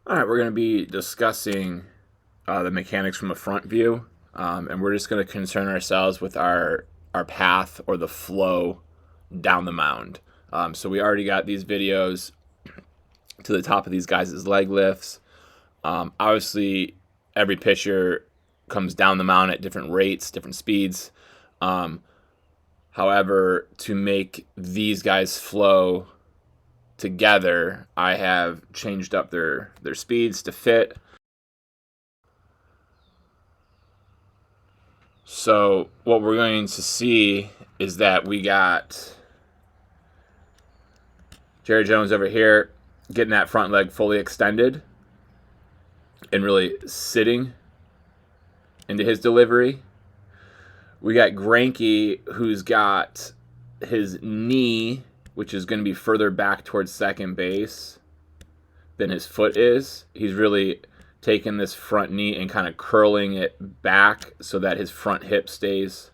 All right, we're going to be discussing the mechanics from a front view, and we're just going to concern ourselves with our path or the flow down the mound. So we already got these videos to the top of these guys' leg lifts. Obviously, every pitcher comes down the mound at different rates, different speeds. However, to make these guys flow together, I have changed up their speeds to fit. So what we're going to see is that we got Jerry Jones over here getting that front leg fully extended and really sitting into his delivery. We got Greinke, who's got his knee, which is going to be further back towards second base than his foot is. He's really taking this front knee and kind of curling it back so that his front hip stays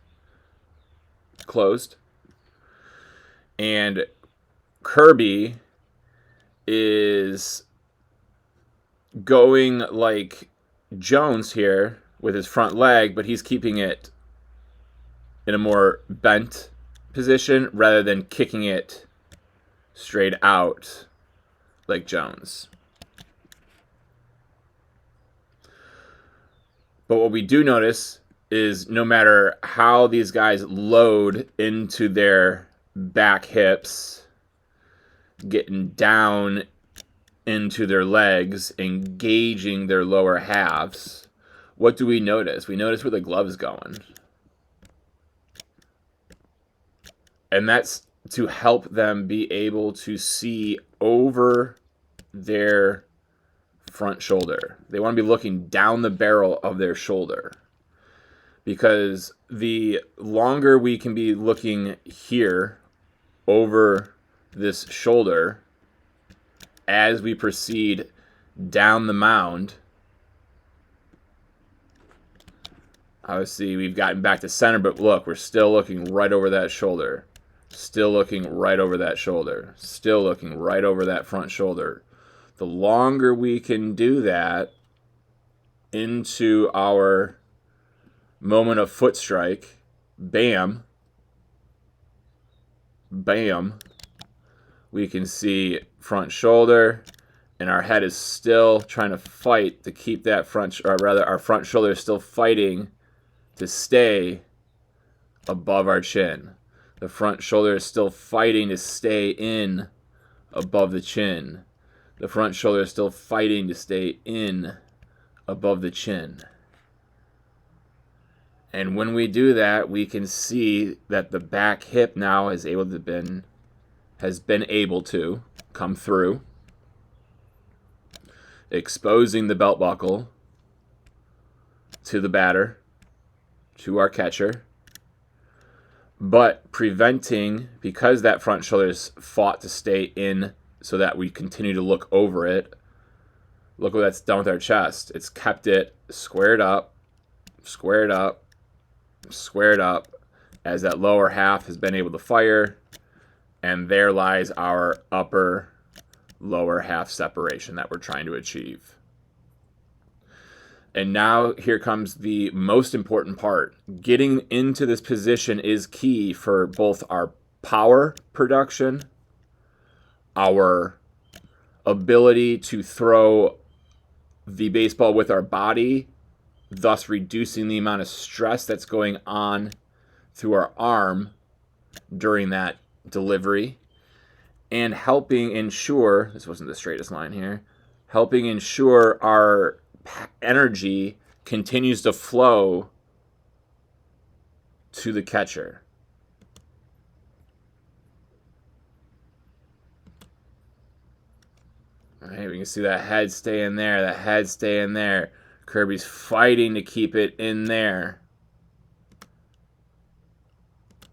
closed. And Kirby is going like Jones here with his front leg, but he's keeping it in a more bent position rather than kicking it straight out like Jones. But what we do notice is no matter how these guys load into their back hips, getting down into their legs, engaging their lower halves, what do we notice? We notice where the glove is going. And that's to help them be able to see over their front shoulder. They want to be looking down the barrel of their shoulder, because the longer we can be looking here over this shoulder as we proceed down the mound. Obviously, we've gotten back to center, but look, we're still looking right over that shoulder. Still looking right over that shoulder. Still looking right over that front shoulder. The longer we can do that into our moment of foot strike, bam, bam, we can see front shoulder, and our head is still trying to fight to keep that front, or rather our front shoulder is still fighting to stay above our chin. The front shoulder is still fighting to stay in above the chin. The front shoulder is still fighting to stay in above the chin. And when we do that, we can see that the back hip now has been able to come through, exposing the belt buckle to the batter, to our catcher, but preventing, because that front shoulder's fought to stay in so that we continue to look over it. Look what that's done with our chest. It's kept it squared up, squared up, squared up, as that lower half has been able to fire, and there lies our upper lower half separation that we're trying to achieve. And now here comes the most important part. Getting into this position is key for both our power production, our ability to throw the baseball with our body, thus reducing the amount of stress that's going on through our arm during that delivery, and helping ensure, this wasn't the straightest line here, helping ensure our energy continues to flow to the catcher. All right, we can see that head staying there, that head staying there. Kirby's fighting to keep it in there.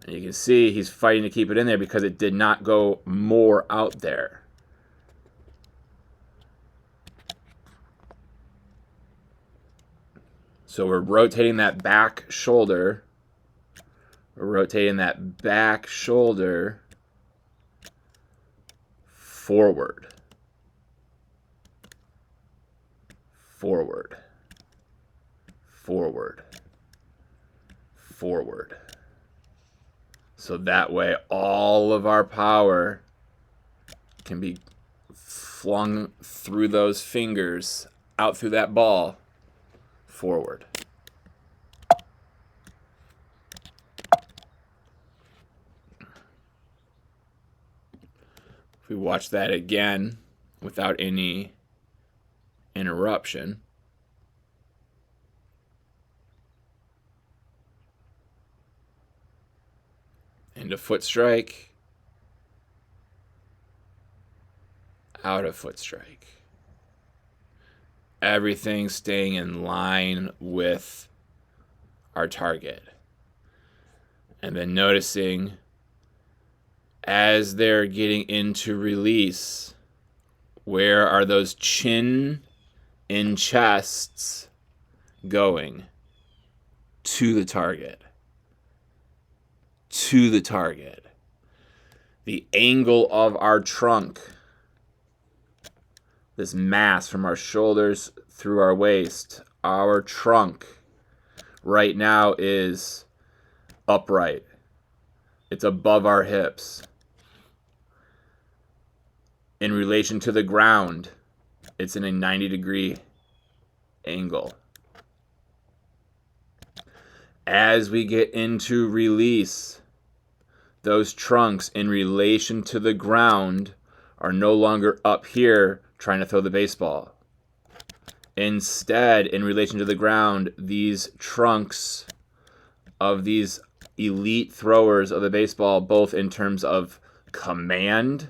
And you can see he's fighting to keep it in there because it did not go more out there. So we're rotating that back shoulder. We're rotating that back shoulder forward. forward, forward, forward. So that way all of our power can be flung through those fingers, out through that ball, forward. If we watch that again without any interruption, into foot strike, out of foot strike. Everything staying in line with our target. And then noticing as they're getting into release, where are those chin and chests going? To the target. To the target. The angle of our trunk, this mass from our shoulders through our waist, our trunk right now is upright. It's above our hips. In relation to the ground, it's in a 90-degree angle. As we get into release, those trunks in relation to the ground are no longer up here trying to throw the baseball. Instead, in relation to the ground, these trunks of these elite throwers of the baseball, both in terms of command,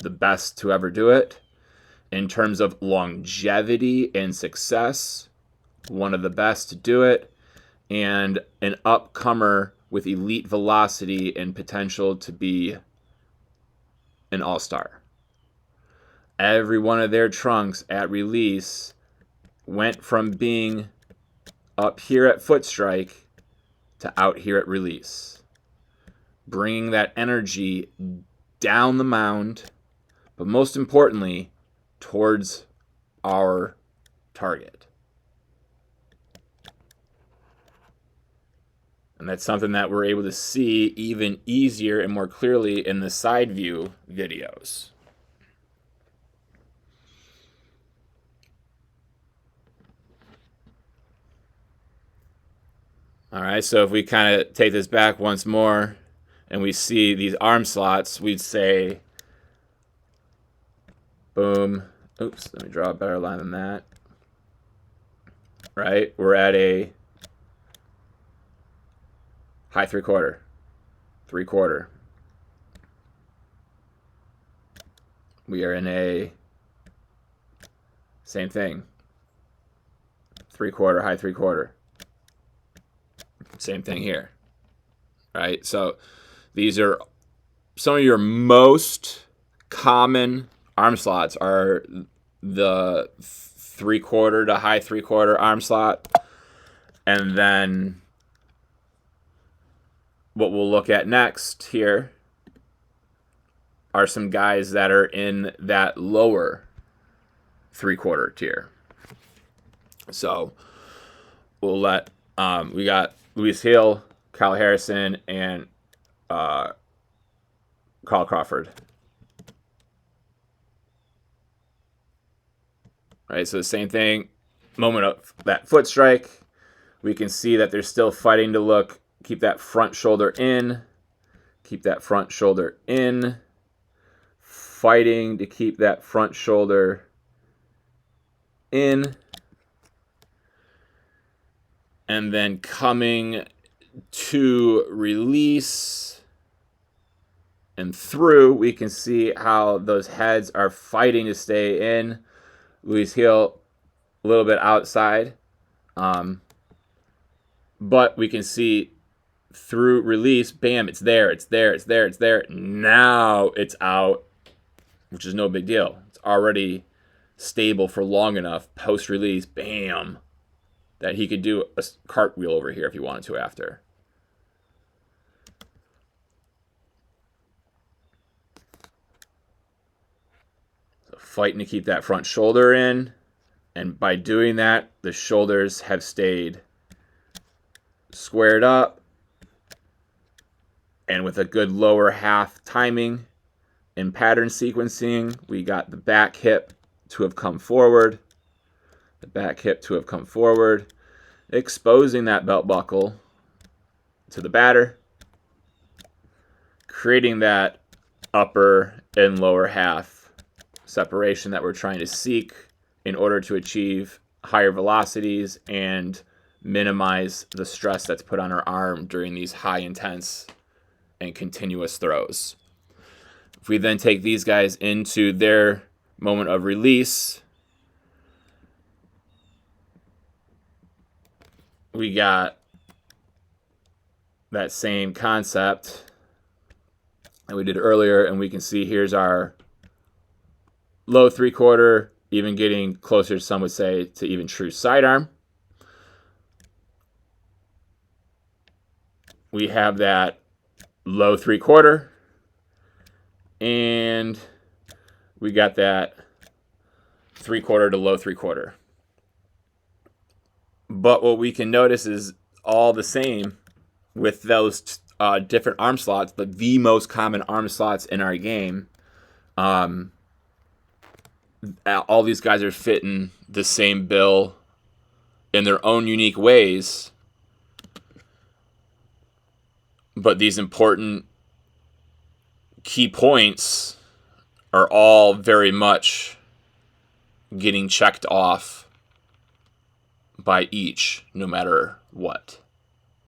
the best to ever do it, in terms of longevity and success, one of the best to do it, and an upcomer with elite velocity and potential to be an all-star. Every one of their trunks at release went from being up here at foot strike to out here at release, bringing that energy down the mound, but most importantly, towards our target. And that's something that we're able to see even easier and more clearly in the side view videos. All right, so if we kind of take this back once more and we see these arm slots, we'd say, boom. Oops, let me draw a better line than that. Right, we're at a high three-quarter, three-quarter. We are in a same thing, three-quarter, high three-quarter. Same thing here, right? So these are some of your most common arm slots are the three-quarter to high three-quarter arm slot. And then what we'll look at next here are some guys that are in that lower three-quarter tier. So we'll let, we got Luis Hill, Kyle Harrison, and Carl Crawford. All right, so the same thing, moment of that foot strike, we can see that they're still fighting to keep that front shoulder in, keep that front shoulder in, fighting to keep that front shoulder in, and then coming to release and through, we can see how those heads are fighting to stay in. Luis Hill a little bit outside, but we can see through release, bam, it's there, it's there, it's there, it's there. Now it's out, which is no big deal. It's already stable for long enough post-release, bam, that he could do a cartwheel over here if he wanted to after. So fighting to keep that front shoulder in, And by doing that, the shoulders have stayed squared up, and with a good lower half timing and pattern sequencing, we got the back hip to have come forward, exposing that belt buckle to the batter, creating that upper and lower half separation that we're trying to seek in order to achieve higher velocities and minimize the stress that's put on our arm during these high intense and continuous throws. If we then take these guys into their moment of release, we got that same concept that we did earlier, and we can see here's our low 3/4, even getting closer, some would say, to even true sidearm. We have that low 3/4, and we got that 3/4 to low 3/4. But what we can notice is all the same with those different arm slots, but the most common arm slots in our game. All these guys are fitting the same bill in their own unique ways, but these important key points are all very much getting checked off by each, no matter what.